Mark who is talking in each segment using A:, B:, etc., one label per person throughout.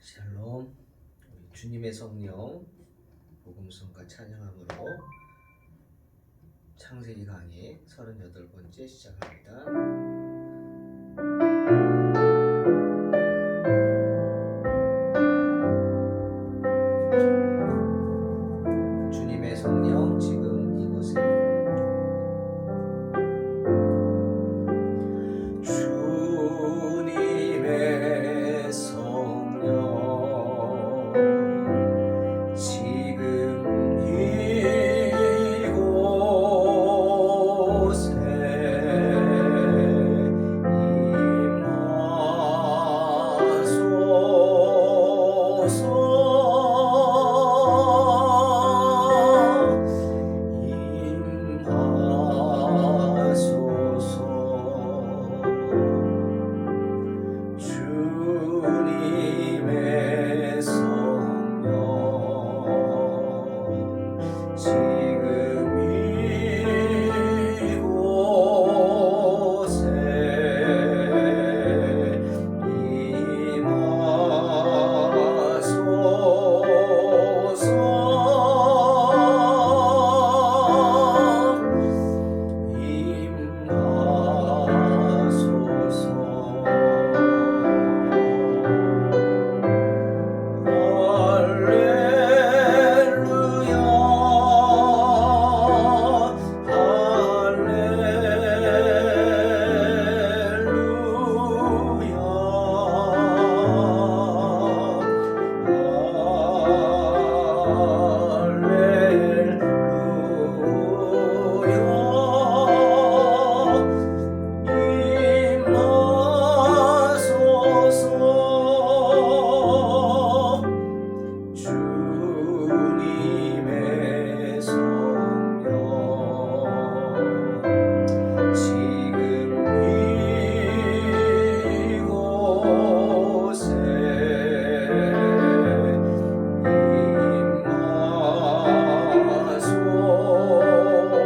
A: 샬롬. 우리 주님의 성령 복음성과 찬양함으로 창세기 강의 38번째 시작합니다. 주님의 성령 지금 이곳에 주님의 성령 지금 이곳에 주님의 성령 지금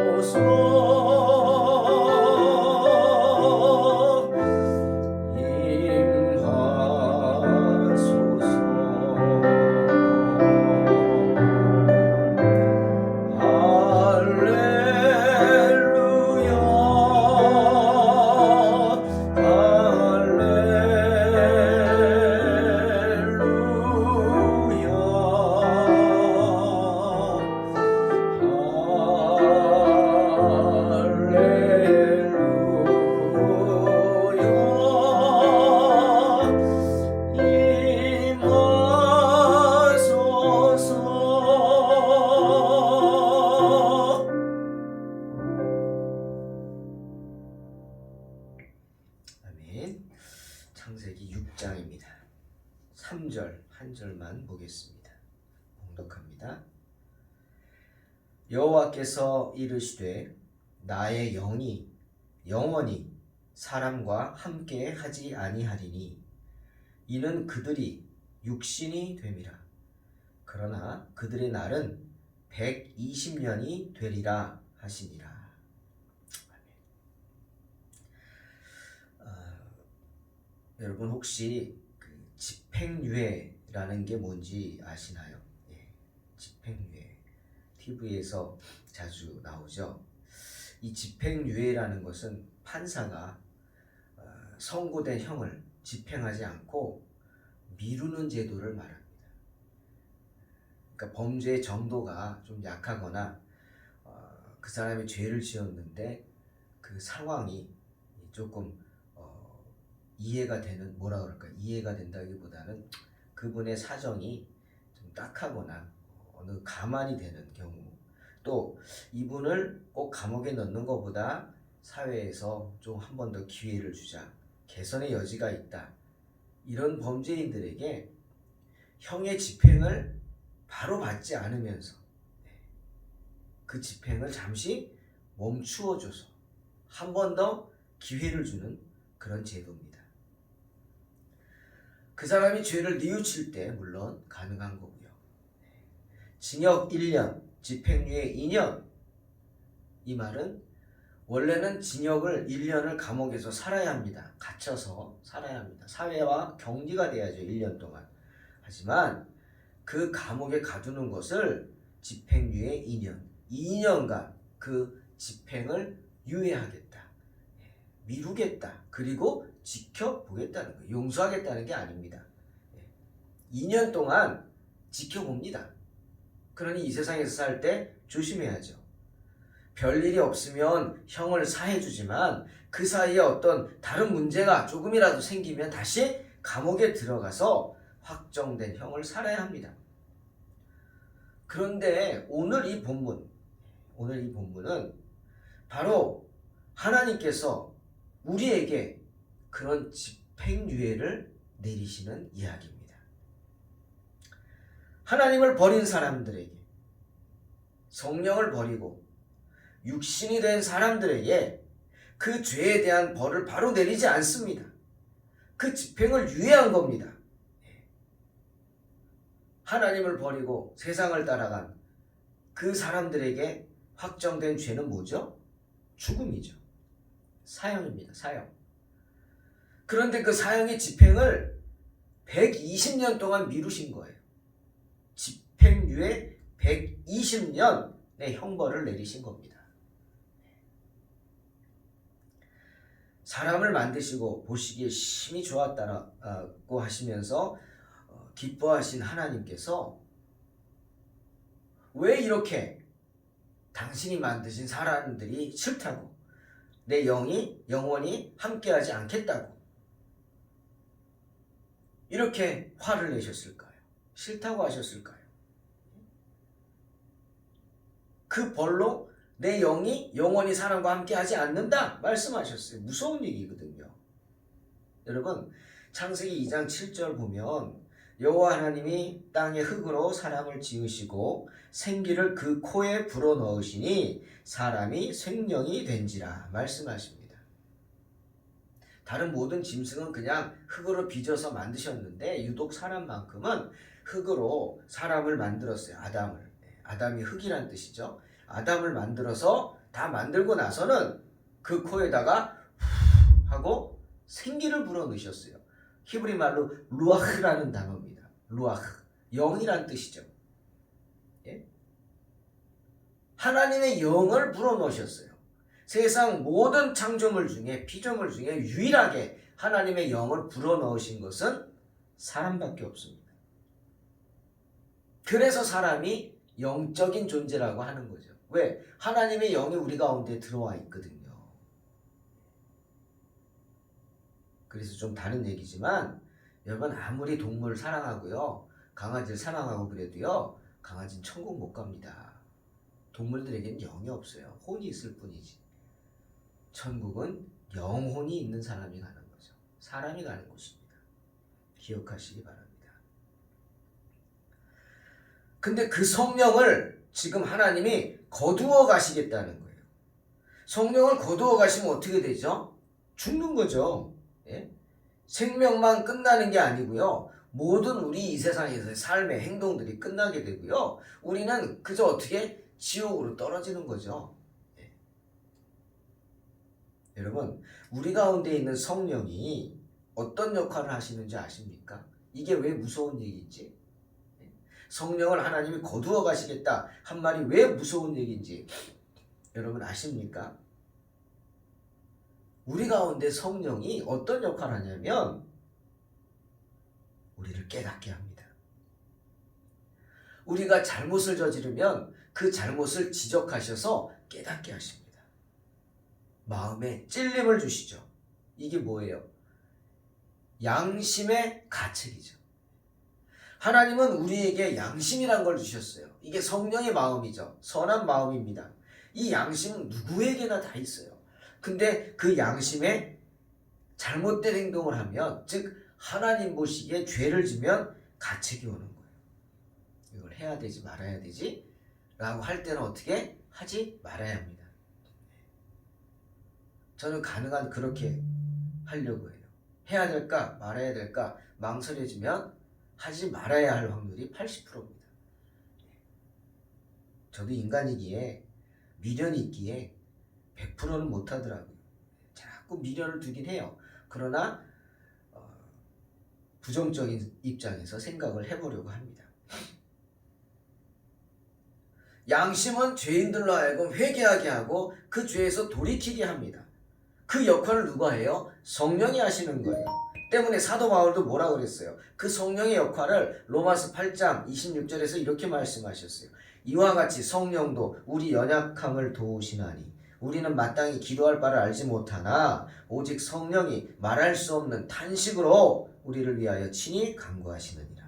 A: 이곳에 창세기 6장입니다. 3절 한 절만 보겠습니다. 봉독합니다. 여호와께서 이르시되 나의 영이 영원히 사람과 함께 하지 아니하리니 이는 그들이 육신이 됨이라. 그러나 그들의 날은 120년이 되리라 하시니라. 여러분 혹시 그 집행유예라는 게 뭔지 아시나요? 예, 집행유예 TV에서 자주 나오죠. 이 집행유예라는 것은 판사가 선고된 형을 집행하지 않고 미루는 제도를 말합니다. 그러니까 범죄의 정도가 좀 약하거나 그 사람이 죄를 지었는데 그 상황이 조금 이해가 되는, 뭐라 그럴까, 이해가 된다기보다는 그분의 사정이 좀 딱하거나 어느 가만히 되는 경우, 또 이분을 꼭 감옥에 넣는 것보다 사회에서 좀 한 번 더 기회를 주자, 개선의 여지가 있다, 이런 범죄인들에게 형의 집행을 바로 받지 않으면서 그 집행을 잠시 멈추어줘서 한 번 더 기회를 주는 그런 제도입니다. 그 사람이 죄를 뉘우칠 때 물론 가능한 거고요. 징역 1년, 집행유예 2년. 이 말은 원래는 징역을 1년을 감옥에서 살아야 합니다. 갇혀서 살아야 합니다. 사회와 격리가 돼야죠. 1년 동안. 하지만 그 감옥에 가두는 것을 집행유예 2년, 2년간 그 집행을 유예하겠다. 미루겠다. 그리고 지켜보겠다는 거예요. 용서하겠다는 게 아닙니다. 2년 동안 지켜봅니다. 그러니 이 세상에서 살 때 조심해야죠. 별일이 없으면 형을 사해주지만 그 사이에 어떤 다른 문제가 조금이라도 생기면 다시 감옥에 들어가서 확정된 형을 살아야 합니다. 그런데 오늘 이 본문은 바로 하나님께서 우리에게 그런 집행유예를 내리시는 이야기입니다. 하나님을 버린 사람들에게, 성령을 버리고 육신이 된 사람들에게 그 죄에 대한 벌을 바로 내리지 않습니다. 그 집행을 유예한 겁니다. 하나님을 버리고 세상을 따라간 그 사람들에게 확정된 죄는 뭐죠? 죽음이죠. 사형입니다. 사형. 그런데 그 사형의 집행을 120년 동안 미루신 거예요. 집행유예 120년의 형벌을 내리신 겁니다. 사람을 만드시고 보시기에 심히 좋았다고 하시면서 기뻐하신 하나님께서 왜 이렇게 당신이 만드신 사람들이 싫다고, 내 영이 영원히 함께하지 않겠다고 이렇게 화를 내셨을까요? 싫다고 하셨을까요? 그 벌로 내 영이 영원히 사람과 함께하지 않는다 말씀하셨어요. 무서운 얘기거든요. 여러분, 창세기 2장 7절 보면 여호와 하나님이 땅의 흙으로 사람을 지으시고 생기를 그 코에 불어넣으시니 사람이 생명이 된지라 말씀하십니다. 다른 모든 짐승은 그냥 흙으로 빚어서 만드셨는데 유독 사람만큼은 흙으로 사람을 만들었어요. 아담이 흙이란 뜻이죠. 아담을 만들어서 다 만들고 나서는 그 코에다가 하고 생기를 불어넣으셨어요. 히브리 말로 루아흐라는 단어입니다. 루아흐, 영이란 뜻이죠. 예? 하나님의 영을 불어넣으셨어요. 세상 모든 창조물 중에, 피조물 중에 유일하게 하나님의 영을 불어넣으신 것은 사람밖에 없습니다. 그래서 사람이 영적인 존재라고 하는 거죠. 왜? 하나님의 영이 우리 가운데 들어와 있거든요. 그래서 좀 다른 얘기지만 여러분, 아무리 동물을 사랑하고요, 강아지를 사랑하고 그래도요, 강아지는 천국 못 갑니다. 동물들에게는 영이 없어요. 혼이 있을 뿐이지. 천국은 영혼이 있는 사람이 가는 거죠. 사람이 가는 곳입니다. 기억하시기 바랍니다. 근데 그 성령을 지금 하나님이 거두어 가시겠다는 거예요. 성령을 거두어 가시면 어떻게 되죠? 죽는 거죠. 예? 생명만 끝나는 게 아니고요, 모든 우리 이 세상에서의 삶의 행동들이 끝나게 되고요, 우리는 그저 어떻게 지옥으로 떨어지는 거죠. 예. 여러분, 우리 가운데 있는 성령이 어떤 역할을 하시는지 아십니까? 이게 왜 무서운 얘기인지, 성령을 하나님이 거두어 가시겠다 한 말이 왜 무서운 얘기인지 여러분 아십니까? 우리 가운데 성령이 어떤 역할을 하냐면 우리를 깨닫게 합니다. 우리가 잘못을 저지르면 그 잘못을 지적하셔서 깨닫게 하십니다. 마음에 찔림을 주시죠. 이게 뭐예요? 양심의 가책이죠. 하나님은 우리에게 양심이란 걸 주셨어요. 이게 성령의 마음이죠. 선한 마음입니다. 이 양심은 누구에게나 다 있어요. 근데 그 양심에 잘못된 행동을 하면, 즉 하나님 보시기에 죄를 지면 가책이 오는 거예요. 이걸 해야 되지 말아야 되지 라고 할 때는 어떻게 하지 말아야 합니다. 저는 가능한 그렇게 하려고 해요. 해야 될까 말아야 될까 망설여지면 하지 말아야 할 확률이 80%입니다. 저도 인간이기에 미련이 있기에 100%는 못하더라고요. 자꾸 미련을 두긴 해요. 그러나 부정적인 입장에서 생각을 해보려고 합니다. 양심은 죄인들로 하여금 회개하게 하고 그 죄에서 돌이키게 합니다. 그 역할을 누가 해요? 성령이 하시는 거예요. 때문에 사도 바울도 뭐라 그랬어요? 그 성령의 역할을 로마서 8장 26절에서 이렇게 말씀하셨어요. 이와 같이 성령도 우리 연약함을 도우시나니 우리는 마땅히 기도할 바를 알지 못하나 오직 성령이 말할 수 없는 탄식으로 우리를 위하여 친히 간구하시느니라.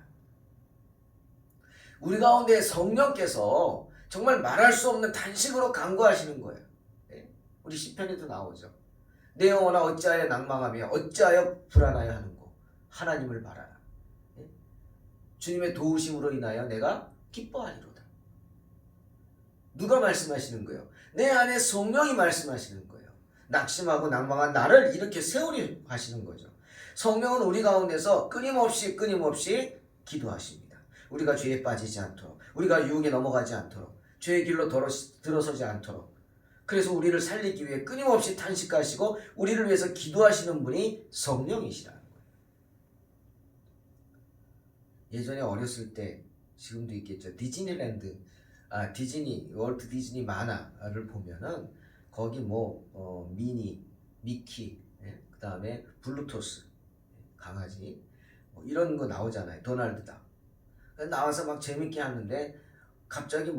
A: 우리 가운데 성령께서 정말 말할 수 없는 탄식으로 간구하시는 거예요. 우리 시편에도 나오죠. 내 영혼아 어찌하여 낭망하며 어찌하여 불안하여 하는고 하나님을 바라라. 주님의 도우심으로 인하여 내가 기뻐하리로다. 누가 말씀하시는 거예요? 내 안에 성령이 말씀하시는 거예요. 낙심하고 낭망한 나를 이렇게 세우리 하시는 거죠. 성령은 우리 가운데서 끊임없이 기도하십니다. 우리가 죄에 빠지지 않도록, 우리가 유혹에 넘어가지 않도록, 죄의 길로 들어서지 않도록, 그래서 우리를 살리기 위해 끊임없이 탄식하시고 우리를 위해서 기도하시는 분이 성령이시라는 거예요. 예전에 어렸을 때, 지금도 있겠죠, 디즈니랜드, 디즈니, 월트 디즈니 만화를 보면은 거기 미니, 미키, 그 다음에 블루토스, 강아지, 이런 거 나오잖아요. 도날드다. 나와서 막 재밌게 하는데 갑자기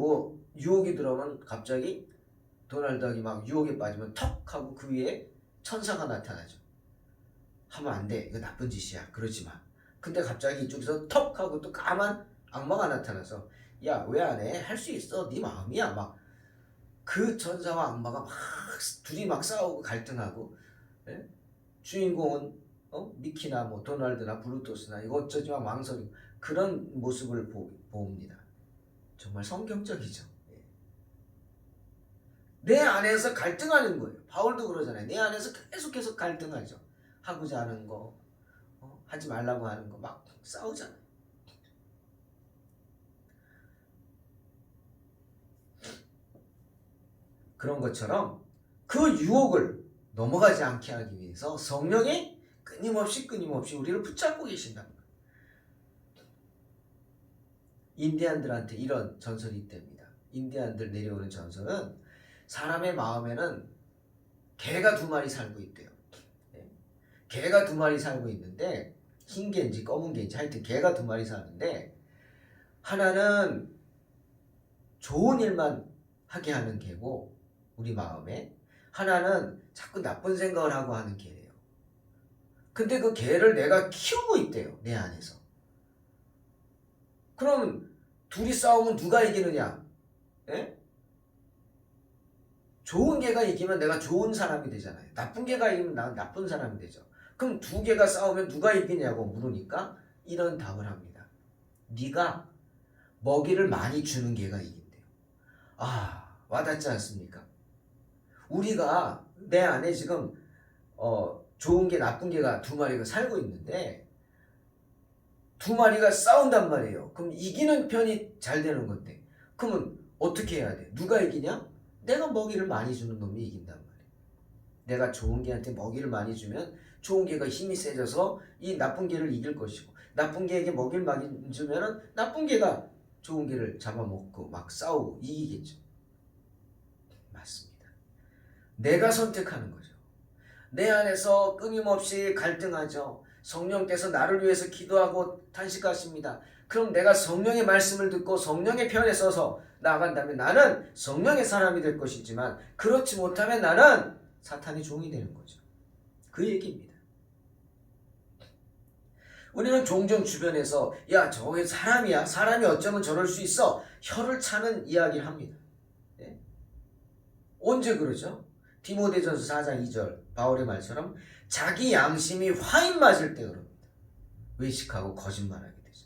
A: 유혹이 들어오면 갑자기 도날드가 막 유혹에 빠지면 턱 하고 그 위에 천사가 나타나죠. 하면 안 돼. 이거 나쁜 짓이야. 그러지 마. 근데 갑자기 이쪽에서 턱 하고 또 까만 악마가 나타나서 야, 왜 안 해? 할 수 있어. 네 마음이야. 막 그 천사와 악마가 막 둘이 막 싸우고 갈등하고, 예? 주인공은 미키나 도널드나 블루토스나 이거 어쩌지 마 망설이고 그런 모습을 봅니다. 정말 성경적이죠. 내 안에서 갈등하는 거예요. 바울도 그러잖아요. 내 안에서 계속해서 갈등하죠. 하고자 하는 거, 하지 말라고 하는 거 막 싸우잖아요. 그런 것처럼 그 유혹을 넘어가지 않게 하기 위해서 성령이 끊임없이 우리를 붙잡고 계신다. 인디안들한테 이런 전설이 있답니다. 인디안들 내려오는 전설은 사람의 마음에는 개가 2마리 살고 있대요. 개가 2마리 살고 있는데 흰 개인지 검은 개인지 하여튼 개가 2마리 사는데 하나는 좋은 일만 하게 하는 개고 우리 마음에 하나는 자꾸 나쁜 생각을 하고 하는 개래요. 근데 그 개를 내가 키우고 있대요. 내 안에서. 그럼 둘이 싸우면 누가 이기느냐? 예? 좋은 개가 이기면 내가 좋은 사람이 되잖아요. 나쁜 개가 이기면 난 나쁜 사람이 되죠. 그럼 2개가 싸우면 누가 이기냐고 물으니까 이런 답을 합니다. 네가 먹이를 많이 주는 개가 이긴대요. 와닿지 않습니까? 우리가 내 안에 지금 좋은 개 나쁜 개가 2마리가 살고 있는데 2마리가 싸운단 말이에요. 그럼 이기는 편이 잘 되는 건데 그러면 어떻게 해야 돼? 누가 이기냐? 내가 먹이를 많이 주는 놈이 이긴단 말이에요. 내가 좋은 개한테 먹이를 많이 주면 좋은 개가 힘이 세져서 이 나쁜 개를 이길 것이고 나쁜 개에게 먹이를 많이 주면 나쁜 개가 좋은 개를 잡아먹고 막 싸우고 이기겠죠. 맞습니다. 내가 선택하는 거죠. 내 안에서 끊임없이 갈등하죠. 성령께서 나를 위해서 기도하고 탄식하십니다. 그럼 내가 성령의 말씀을 듣고 성령의 편에 서서 나아간다면 나는 성령의 사람이 될 것이지만 그렇지 못하면 나는 사탄의 종이 되는 거죠. 그 얘기입니다. 우리는 종종 주변에서 야 저게 사람이야. 사람이 어쩌면 저럴 수 있어. 혀를 차는 이야기를 합니다. 네? 언제 그러죠? 디모데전서 4장 2절 바울의 말처럼 자기 양심이 화인 맞을 때 그럽니다. 외식하고 거짓말하게 되죠.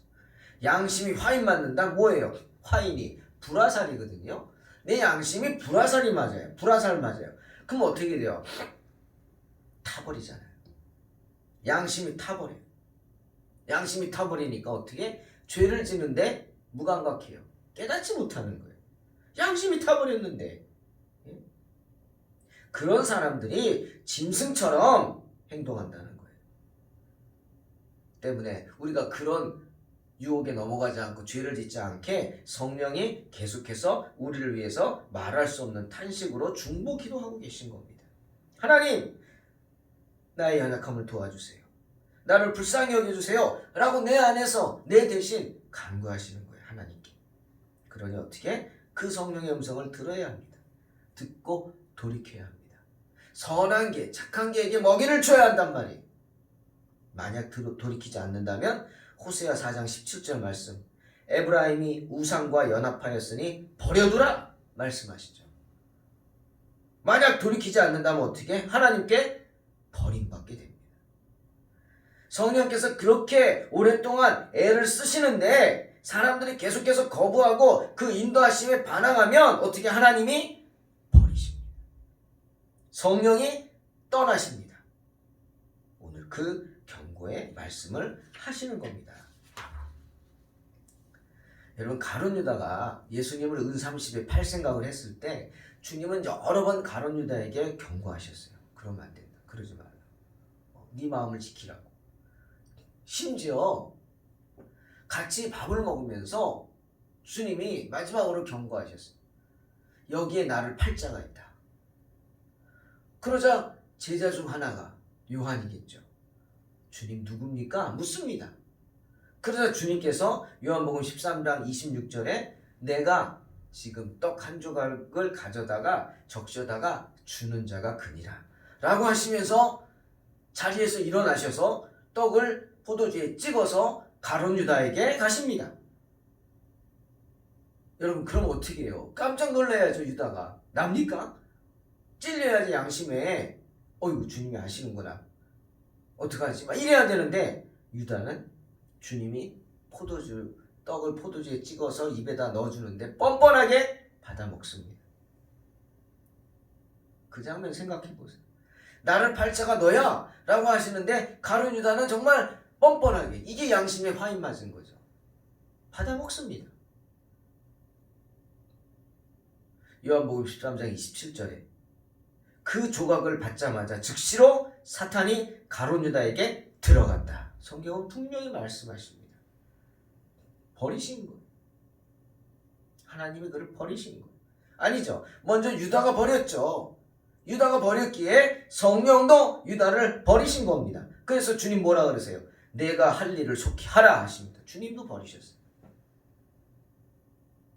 A: 양심이 화인 맞는다 뭐예요? 화인이 불화살이거든요. 내 양심이 불화살이 맞아요. 불화살 맞아요. 그럼 어떻게 돼요? 타버리잖아요. 양심이 타버려요. 양심이 타버리니까 어떻게? 죄를 지는데 무감각해요. 깨닫지 못하는 거예요. 양심이 타버렸는데. 그런 사람들이 짐승처럼 행동한다는 거예요. 때문에 우리가 그런 유혹에 넘어가지 않고 죄를 짓지 않게 성령이 계속해서 우리를 위해서 말할 수 없는 탄식으로 중보 기도하고 계신 겁니다. 하나님, 나의 연약함을 도와주세요. 나를 불쌍히 여겨주세요. 라고 내 안에서 내 대신 간구하시는 거예요. 하나님께. 그러니 어떻게? 그 성령의 음성을 들어야 합니다. 듣고 돌이켜야 합니다. 선한 개, 착한 개에게 먹이를 줘야 한단 말이에요. 만약 돌이키지 않는다면 호세아 4장 17절 말씀, 에브라임이 우상과 연합하였으니 버려두라 말씀하시죠. 만약 돌이키지 않는다면 어떻게? 하나님께 버림받게 됩니다. 성령께서 그렇게 오랫동안 애를 쓰시는데 사람들이 계속해서 거부하고 그 인도하심에 반항하면 어떻게? 하나님이 버리십니다. 성령이 떠나십니다. 오늘 그 경고의 말씀을 하시는 겁니다. 여러분, 가룟 유다가 예수님을 은30에 팔 생각을 했을 때 주님은 여러 번 가룟 유다에게 경고하셨어요. 그러면 안 된다. 그러지 말라. 네 마음을 지키라고. 심지어 같이 밥을 먹으면서 주님이 마지막으로 경고하셨어요. 여기에 나를 팔 자가 있다. 그러자 제자 중 하나가 요한이겠죠. 주님 누굽니까? 묻습니다. 그러자 주님께서 요한복음 13장 26절에 내가 지금 떡 한 조각을 가져다가 적셔다가 주는 자가 그니라 라고 하시면서 자리에서 일어나셔서 떡을 포도주에 찍어서 가룟 유다에게 가십니다. 여러분, 그럼 어떻게 해요? 깜짝 놀라야죠. 유다가. 납니까? 찔려야지 양심에. 어이구, 주님이 아시는구나. 어떡하지? 막 이래야 되는데 유다는 주님이 떡을 포도주에 찍어서 입에다 넣어주는데 뻔뻔하게 받아 먹습니다. 그 장면 생각해 보세요. 나를 팔 자가 너야 라고 하시는데 가룟 유다는 정말 뻔뻔하게, 이게 양심에 화인 맞은 거죠. 받아 먹습니다. 요한복음 13장 27절에 그 조각을 받자마자 즉시로 사탄이 가룟 유다에게 들어갔다. 성경은 분명히 말씀하십니다. 버리신 거예요. 하나님이 그를 버리신 거예요. 아니죠. 먼저 유다가 버렸죠. 유다가 버렸기에 성령도 유다를 버리신 겁니다. 그래서 주님 뭐라 그러세요? 내가 할 일을 속히 하라 하십니다. 주님도 버리셨어요.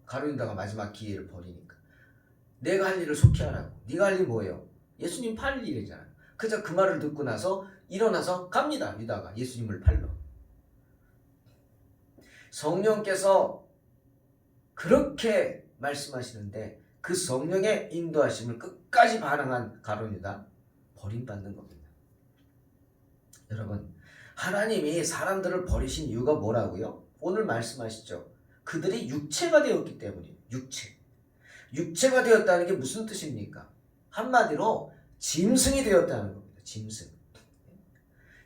A: 가룟 유다가 마지막 기회를 버리니까 내가 할 일을 속히 하라고. 네가 할 일이 뭐예요? 예수님 팔 일이잖아요. 그저 그 말을 듣고 나서 일어나서 갑니다. 유다가 예수님을 팔러. 성령께서 그렇게 말씀하시는데 그 성령의 인도하심을 끝까지 반항한 가룟 유다, 버림받는 겁니다. 여러분, 하나님이 사람들을 버리신 이유가 뭐라고요? 오늘 말씀하시죠. 그들이 육체가 되었기 때문이에요. 육체가 되었다는 게 무슨 뜻입니까? 한마디로 짐승이 되었다는 겁니다.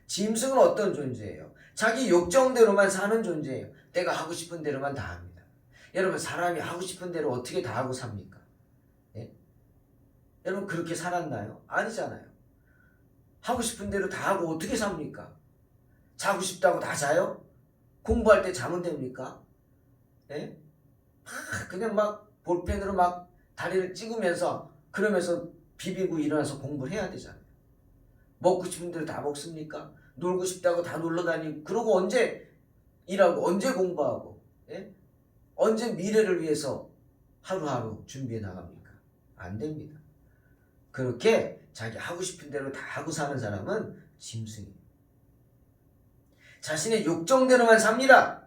A: 짐승은 어떤 존재예요? 자기 욕정대로만 사는 존재예요. 내가 하고 싶은 대로만 다 합니다. 여러분, 사람이 하고 싶은 대로 어떻게 다 하고 삽니까? 예? 여러분, 그렇게 살았나요? 아니잖아요. 하고 싶은 대로 다 하고 어떻게 삽니까? 자고 싶다고 다 자요? 공부할 때 자면 됩니까? 예? 그냥 막 볼펜으로 막 다리를 찍으면서 그러면서 비비고 일어나서 공부를 해야 되잖아요. 먹고 싶은 대로 다 먹습니까? 놀고 싶다고 다 놀러 다니고, 그러고 언제 일하고 언제 공부하고, 예? 언제 미래를 위해서 하루하루 준비해 나갑니까? 안 됩니다. 그렇게 자기 하고 싶은 대로 다 하고 사는 사람은 짐승이에요. 자신의 욕정대로만 삽니다.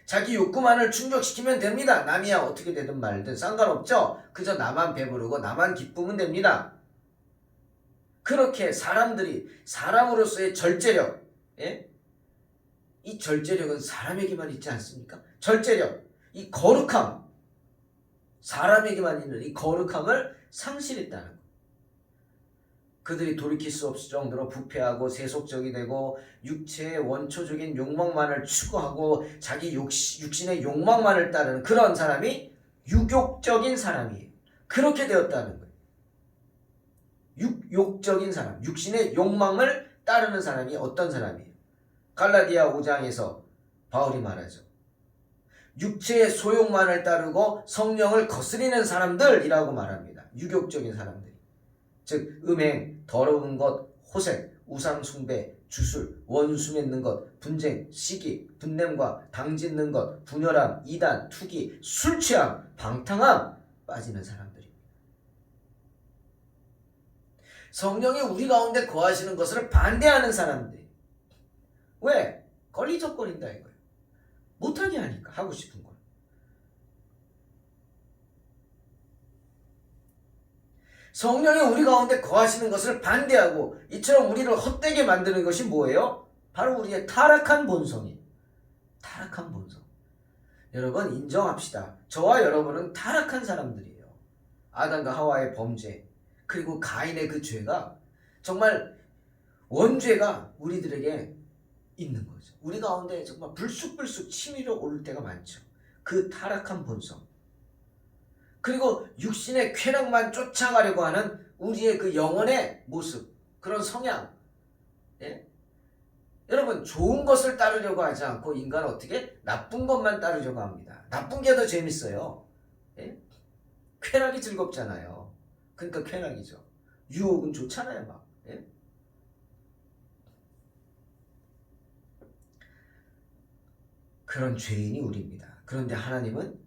A: 자기 욕구만을 충족시키면 됩니다. 남이야 어떻게 되든 말든 상관없죠. 그저 나만 배부르고 나만 기쁘면 됩니다. 그렇게 사람들이 사람으로서의 절제력, 예? 이 절제력은 사람에게만 있지 않습니까? 절제력, 이 거룩함, 사람에게만 있는 이 거룩함을 상실했다는 것. 그들이 돌이킬 수 없을 정도로 부패하고 세속적이 되고 육체의 원초적인 욕망만을 추구하고 자기 육신의 욕망만을 따르는 그런 사람이 유욕적인 사람이에요. 그렇게 되었다는 거예요. 육욕적인 사람, 육신의 욕망을 따르는 사람이 어떤 사람이에요? 갈라디아 5장에서 바울이 말하죠. 육체의 소욕만을 따르고 성령을 거스리는 사람들이라고 말합니다. 유욕적인 사람들이. 즉 음행, 더러운 것, 호색, 우상 숭배, 주술, 원수 맺는 것, 분쟁, 시기, 분냄과 당짓는 것, 분열함, 이단, 투기, 술 취함, 방탕함 빠지는 사람들입니다. 성령이 우리 가운데 거하시는 것을 반대하는 사람들. 왜? 걸리적거린다 이거예요. 못하게 하니까, 하고 싶은 걸. 성령이 우리 가운데 거하시는 것을 반대하고 이처럼 우리를 헛되게 만드는 것이 뭐예요? 바로 우리의 타락한 본성이에요. 타락한 본성. 여러분 인정합시다. 저와 여러분은 타락한 사람들이에요. 아담과 하와의 범죄, 그리고 가인의 그 죄가 정말 원죄가 우리들에게 있는 거죠. 우리 가운데 정말 불쑥불쑥 치밀어 오를 때가 많죠. 그 타락한 본성. 그리고 육신의 쾌락만 쫓아가려고 하는 우리의 그 영혼의 모습, 그런 성향. 예? 여러분 좋은 것을 따르려고 하지 않고 인간은 어떻게? 나쁜 것만 따르려고 합니다. 나쁜 게 더 재밌어요. 예? 쾌락이 즐겁잖아요. 그러니까 쾌락이죠. 유혹은 좋잖아요. 막. 예? 그런 죄인이 우리입니다. 그런데 하나님은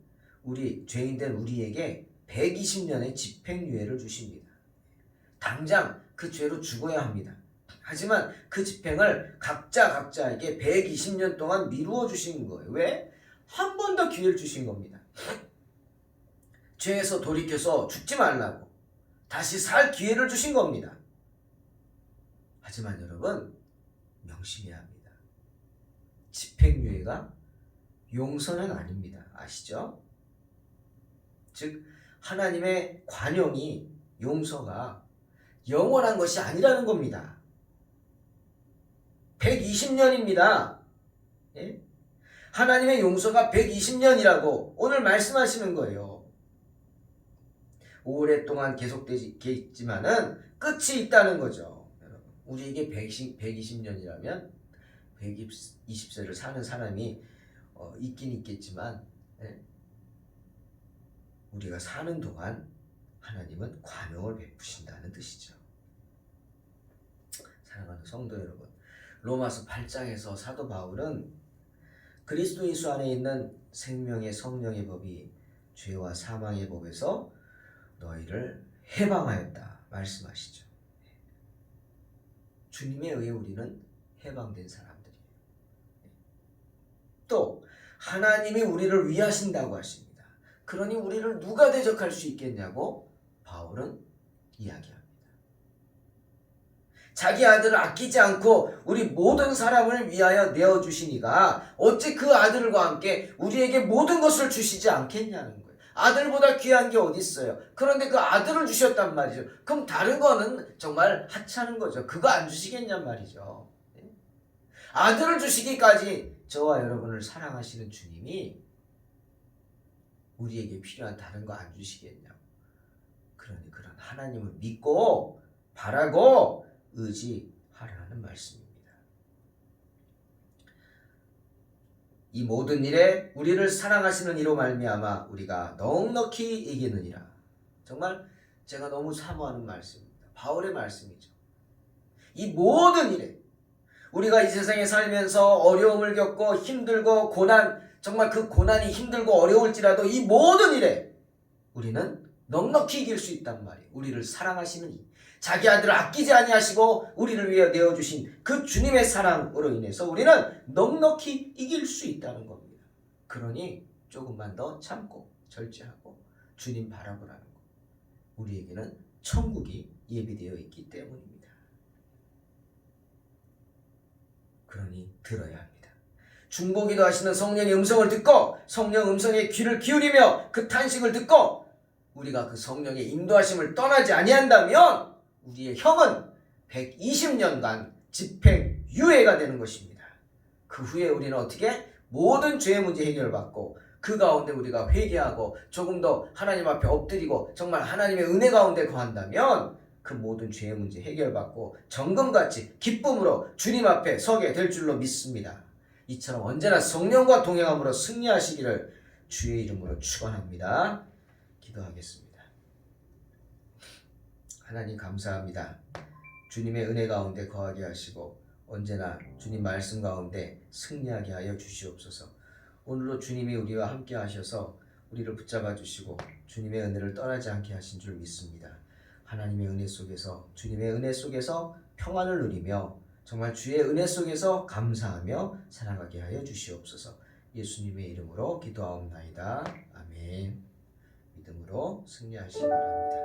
A: 우리 죄인된 우리에게 120년의 집행유예를 주십니다. 당장 그 죄로 죽어야 합니다. 하지만 그 집행을 각자에게 120년 동안 미루어 주신 거예요. 왜? 한 번 더 기회를 주신 겁니다. 죄에서 돌이켜서 죽지 말라고 다시 살 기회를 주신 겁니다. 하지만 여러분 명심해야 합니다. 집행유예가 용서는 아닙니다. 아시죠? 즉 하나님의 관용이, 용서가 영원한 것이 아니라는 겁니다. 120년입니다. 예? 하나님의 용서가 120년이라고 오늘 말씀하시는 거예요. 오랫동안 계속되겠지만은 끝이 있다는 거죠. 여러분, 우리에게 120년이라면 120세를 사는 사람이 있긴 있겠지만, 예? 우리가 사는 동안 하나님은 관용을 베푸신다는 뜻이죠. 사랑하는 성도 여러분, 로마서 8장에서 사도 바울은 그리스도 예수 안에 있는 생명의 성령의 법이 죄와 사망의 법에서 너희를 해방하였다 말씀하시죠. 주님에 의해 우리는 해방된 사람들이에요. 또 하나님이 우리를 위하신다고 하십니다. 그러니 우리를 누가 대적할 수 있겠냐고 바울은 이야기합니다. 자기 아들을 아끼지 않고 우리 모든 사람을 위하여 내어주시니가 어찌 그 아들과 함께 우리에게 모든 것을 주시지 않겠냐는 거예요. 아들보다 귀한 게 어디 있어요. 그런데 그 아들을 주셨단 말이죠. 그럼 다른 거는 정말 하찮은 거죠. 그거 안 주시겠냔 말이죠. 아들을 주시기까지 저와 여러분을 사랑하시는 주님이 우리에게 필요한 다른 거 안 주시겠냐고. 그러니 그런 하나님을 믿고 바라고 의지하라는 말씀입니다. 이 모든 일에 우리를 사랑하시는 이로 말미암아 우리가 넉넉히 이기느니라. 정말 제가 너무 사모하는 말씀입니다. 바울의 말씀이죠. 이 모든 일에 우리가 이 세상에 살면서 어려움을 겪고 힘들고 고난, 정말 그 고난이 힘들고 어려울지라도 이 모든 일에 우리는 넉넉히 이길 수 있단 말이에요. 우리를 사랑하시는 이, 자기 아들을 아끼지 아니하시고 우리를 위해 내어주신 그 주님의 사랑으로 인해서 우리는 넉넉히 이길 수 있다는 겁니다. 그러니 조금만 더 참고 절제하고 주님 바라보라는 것. 우리에게는 천국이 예비되어 있기 때문입니다. 그러니 들어야 합니다. 중보기도 하시는 성령의 음성을 듣고 성령 음성에 귀를 기울이며 그 탄식을 듣고 우리가 그 성령의 인도하심을 떠나지 아니한다면 우리의 형은 120년간 집행유예가 되는 것입니다. 그 후에 우리는 어떻게? 모든 죄의 문제 해결받고 그 가운데 우리가 회개하고 조금 더 하나님 앞에 엎드리고 정말 하나님의 은혜 가운데 거한다면 그 모든 죄의 문제 해결받고 정금같이 기쁨으로 주님 앞에 서게 될 줄로 믿습니다. 이처럼 언제나 성령과 동행함으로 승리하시기를 주의 이름으로 축원합니다. 기도하겠습니다. 하나님 감사합니다. 주님의 은혜 가운데 거하게 하시고 언제나 주님 말씀 가운데 승리하게 하여 주시옵소서. 오늘도 주님이 우리와 함께 하셔서 우리를 붙잡아 주시고 주님의 은혜를 떠나지 않게 하신 줄 믿습니다. 하나님의 은혜 속에서 주님의 은혜 속에서 평안을 누리며 정말 주의 은혜 속에서 감사하며 살아가게 하여 주시옵소서. 예수님의 이름으로 기도하옵나이다. 아멘. 믿음으로 승리하시기 바랍니다.